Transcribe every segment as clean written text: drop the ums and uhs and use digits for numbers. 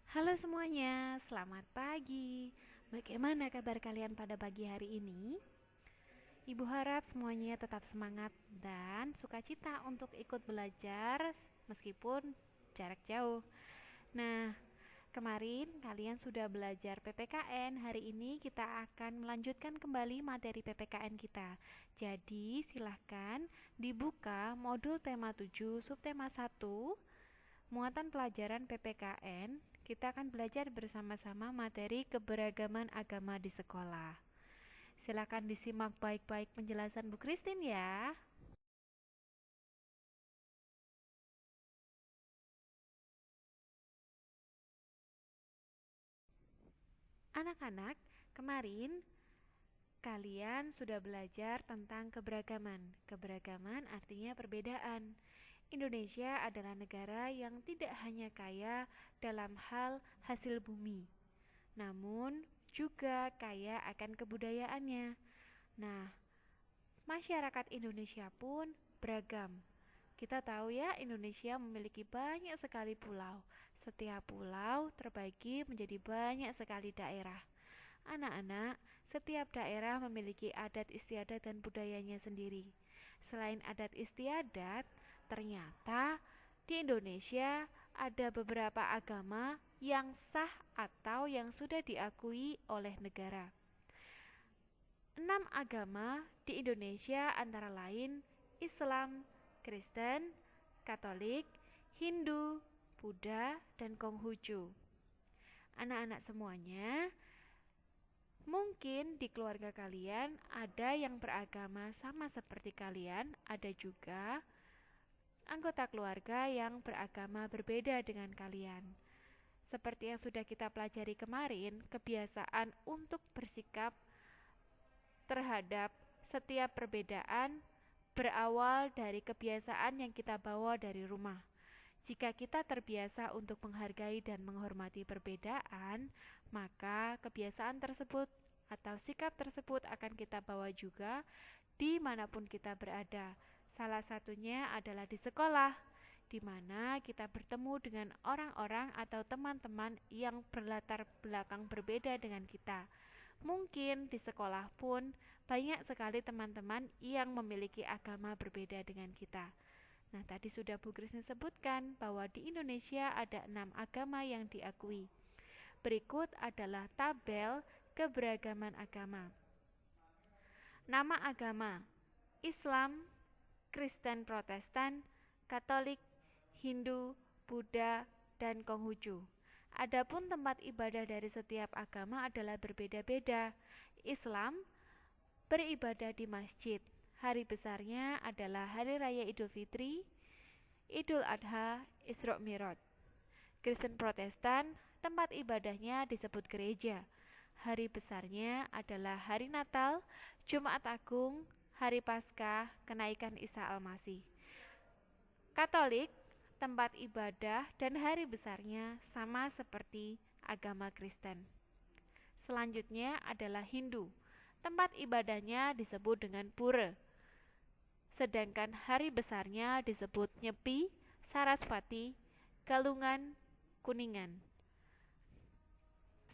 Halo semuanya, selamat pagi. Bagaimana kabar kalian pada pagi hari ini? Ibu harap semuanya tetap semangat dan sukacita untuk ikut belajar meskipun jarak jauh. Nah, kemarin kalian sudah belajar PPKN. Hari ini kita akan melanjutkan kembali materi PPKN kita. Jadi, silahkan dibuka modul tema 7 subtema 1. Muatan pelajaran PPKN, kita akan belajar bersama-sama materi keberagaman agama di sekolah. Silakan disimak baik-baik penjelasan Bu Christine ya. Anak-anak, kemarin kalian sudah belajar tentang keberagaman. Keberagaman artinya perbedaan. Indonesia adalah negara yang tidak hanya kaya dalam hal hasil bumi, namun juga kaya akan kebudayaannya. Nah, masyarakat Indonesia pun beragam. Kita tahu ya, Indonesia memiliki banyak sekali pulau. Setiap pulau terbagi menjadi banyak sekali daerah. Anak-anak, setiap daerah memiliki adat istiadat dan budayanya sendiri. Selain adat istiadat, ternyata di Indonesia ada beberapa agama yang sah atau yang sudah diakui oleh negara. 6 agama di Indonesia antara lain Islam, Kristen, Katolik, Hindu, Buddha, dan Konghucu. Anak-anak semuanya, mungkin di keluarga kalian ada yang beragama sama seperti kalian, ada juga anggota keluarga yang beragama berbeda dengan kalian. Seperti yang sudah kita pelajari kemarin, kebiasaan untuk bersikap terhadap setiap perbedaan berawal dari kebiasaan yang kita bawa dari rumah. Jika kita terbiasa untuk menghargai dan menghormati perbedaan, maka kebiasaan tersebut atau sikap tersebut akan kita bawa juga dimanapun kita berada. Salah satunya adalah di sekolah, di mana kita bertemu dengan orang-orang atau teman-teman yang berlatar belakang berbeda dengan kita. Mungkin di sekolah pun banyak sekali teman-teman yang memiliki agama berbeda dengan kita. Nah, tadi sudah Bu Krisni sebutkan bahwa di Indonesia ada 6 agama yang diakui. Berikut adalah tabel keberagaman agama. Nama agama: Islam, Kristen Protestan, Katolik, Hindu, Buddha, dan Konghucu. Adapun tempat ibadah dari setiap agama adalah berbeda-beda. Islam beribadah di masjid. Hari besarnya adalah Hari Raya Idul Fitri, Idul Adha, Isra Mi'raj. Kristen Protestan, tempat ibadahnya disebut gereja. Hari besarnya adalah Hari Natal, Jumat Agung, Hari Paskah, kenaikan Isa Al-Masih. Katolik, tempat ibadah dan hari besarnya sama seperti agama Kristen. Selanjutnya adalah Hindu. Tempat ibadahnya disebut dengan Pura. Sedangkan hari besarnya disebut Nyepi, Sarasvati, Galungan, Kuningan.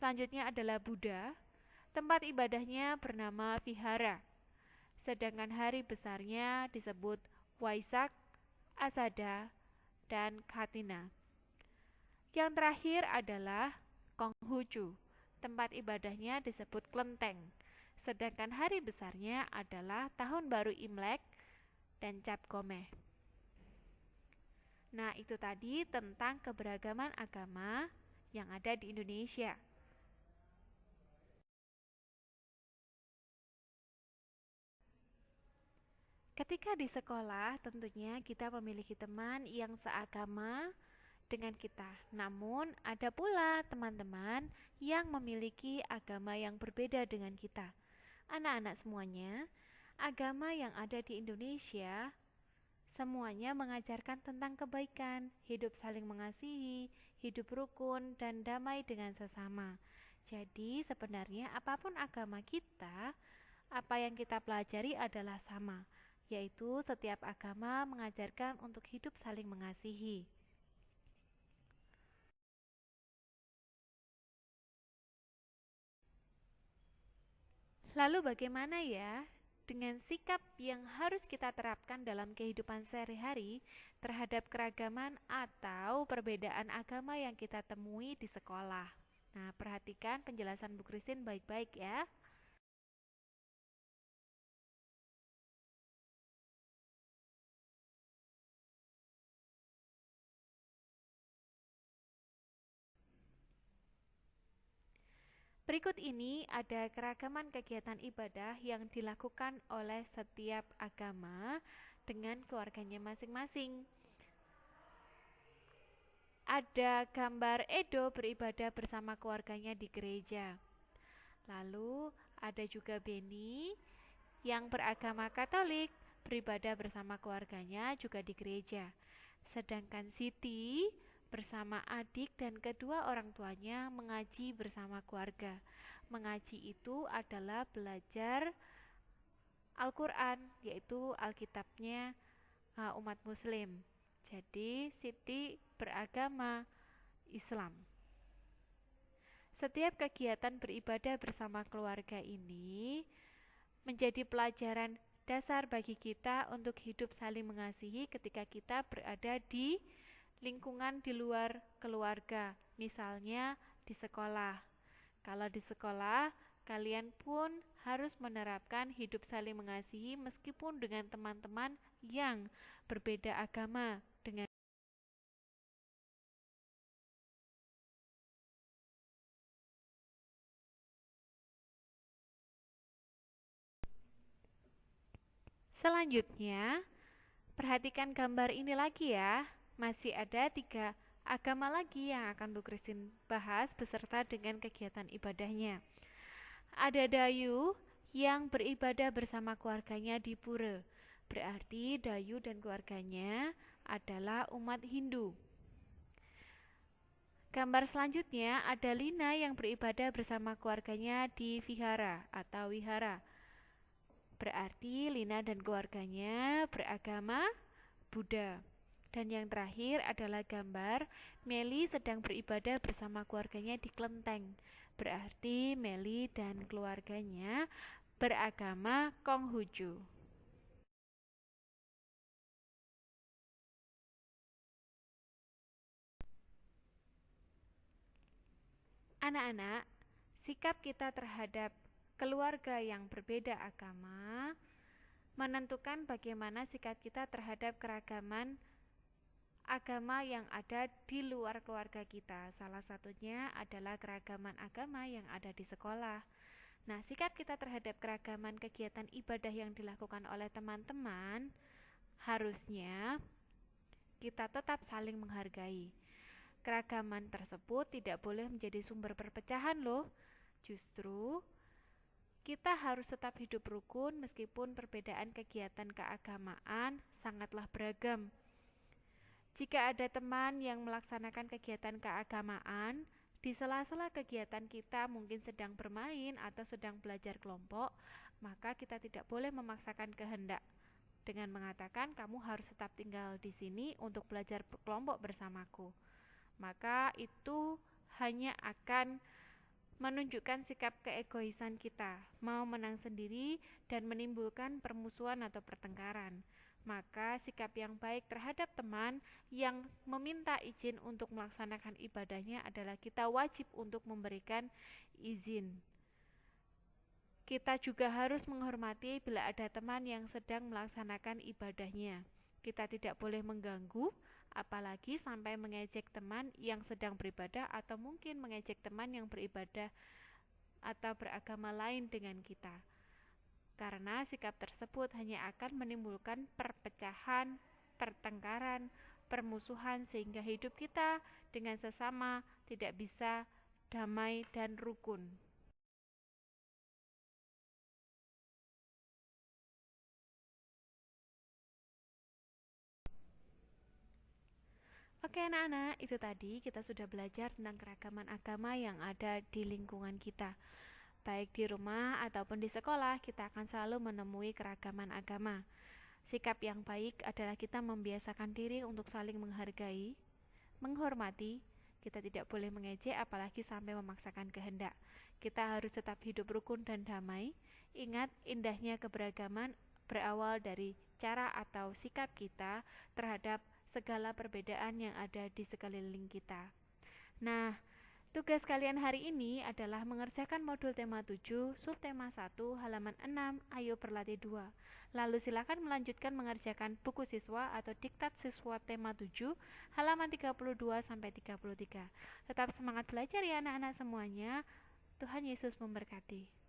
Selanjutnya adalah Buddha. Tempat ibadahnya bernama Vihara. Sedangkan hari besarnya disebut Waisak, Asada, dan Katina. Yang terakhir adalah Konghucu. Tempat ibadahnya disebut Klenteng. Sedangkan hari besarnya adalah Tahun Baru Imlek dan Cap Gomeh. Nah, itu tadi tentang keberagaman agama yang ada di Indonesia. Ketika di sekolah, tentunya kita memiliki teman yang seagama dengan kita. Namun, ada pula teman-teman yang memiliki agama yang berbeda dengan kita. Anak-anak semuanya, agama yang ada di Indonesia semuanya mengajarkan tentang kebaikan, hidup saling mengasihi, hidup rukun, dan damai dengan sesama. Jadi, sebenarnya apapun agama kita, apa yang kita pelajari adalah sama, yaitu setiap agama mengajarkan untuk hidup saling mengasihi. Lalu bagaimana ya dengan sikap yang harus kita terapkan dalam kehidupan sehari-hari terhadap keragaman atau perbedaan agama yang kita temui di sekolah? Nah, perhatikan penjelasan Bu Christine baik-baik ya. Berikut ini ada keragaman kegiatan ibadah yang dilakukan oleh setiap agama dengan keluarganya masing-masing. Ada gambar Edo beribadah bersama keluarganya di gereja. Lalu ada juga Beni yang beragama Katolik beribadah bersama keluarganya juga di gereja. Sedangkan Siti bersama adik dan kedua orang tuanya mengaji bersama keluarga. Mengaji itu adalah belajar Al-Quran, yaitu Alkitabnya umat Muslim. Jadi Siti beragama Islam. Setiap kegiatan beribadah bersama keluarga ini menjadi pelajaran dasar bagi kita untuk hidup saling mengasihi ketika kita berada di lingkungan di luar keluarga, misalnya di sekolah. Kalau di sekolah, kalian pun harus menerapkan hidup saling mengasihi meskipun dengan teman-teman yang berbeda agama dengan selanjutnya. Perhatikan gambar ini lagi ya. Masih ada 3 agama lagi yang akan Bu Christine bahas beserta dengan kegiatan ibadahnya. Ada Dayu yang beribadah bersama keluarganya di pura. Berarti Dayu dan keluarganya adalah umat Hindu. Gambar selanjutnya ada Lina yang beribadah bersama keluarganya di vihara atau wihara. Berarti Lina dan keluarganya beragama Buddha. Dan yang terakhir adalah gambar Meli sedang beribadah bersama keluarganya di kelenteng. Berarti Meli dan keluarganya beragama Konghucu. Anak-anak, sikap kita terhadap keluarga yang berbeda agama menentukan bagaimana sikap kita terhadap keragaman agama yang ada di luar keluarga kita. Salah satunya adalah keragaman agama yang ada di sekolah. Nah, sikap kita terhadap keragaman kegiatan ibadah yang dilakukan oleh teman-teman harusnya kita tetap saling menghargai. Keragaman tersebut tidak boleh menjadi sumber perpecahan loh. Justru kita harus tetap hidup rukun meskipun perbedaan kegiatan keagamaan sangatlah beragam. Jika ada teman yang melaksanakan kegiatan keagamaan, di sela-sela kegiatan kita mungkin sedang bermain atau sedang belajar kelompok, maka kita tidak boleh memaksakan kehendak dengan mengatakan kamu harus tetap tinggal di sini untuk belajar kelompok bersamaku. Maka itu hanya akan menunjukkan sikap keegoisan kita, mau menang sendiri dan menimbulkan permusuhan atau pertengkaran. Maka sikap yang baik terhadap teman yang meminta izin untuk melaksanakan ibadahnya adalah kita wajib untuk memberikan izin. Kita juga harus menghormati bila ada teman yang sedang melaksanakan ibadahnya. Kita tidak boleh mengganggu, apalagi sampai mengejek teman yang sedang beribadah atau mungkin mengejek teman yang beribadah atau beragama lain dengan kita. Karena sikap tersebut hanya akan menimbulkan perpecahan, pertengkaran, permusuhan sehingga hidup kita dengan sesama tidak bisa damai dan rukun. Oke anak-anak, itu tadi kita sudah belajar tentang keragaman agama yang ada di lingkungan kita. Baik di rumah ataupun di sekolah, kita akan selalu menemui keragaman agama. Sikap yang baik adalah kita membiasakan diri untuk saling menghargai, menghormati. Kita tidak boleh mengejek apalagi sampai memaksakan kehendak. Kita harus tetap hidup rukun dan damai. Ingat, indahnya keberagaman berawal dari cara atau sikap kita terhadap segala perbedaan yang ada di sekeliling kita. Nah, tugas kalian hari ini adalah mengerjakan modul tema 7, subtema 1, halaman 6, ayo berlatih 2. Lalu silakan melanjutkan mengerjakan buku siswa atau diktat siswa tema 7, halaman 32-33. Tetap semangat belajar ya anak-anak semuanya. Tuhan Yesus memberkati.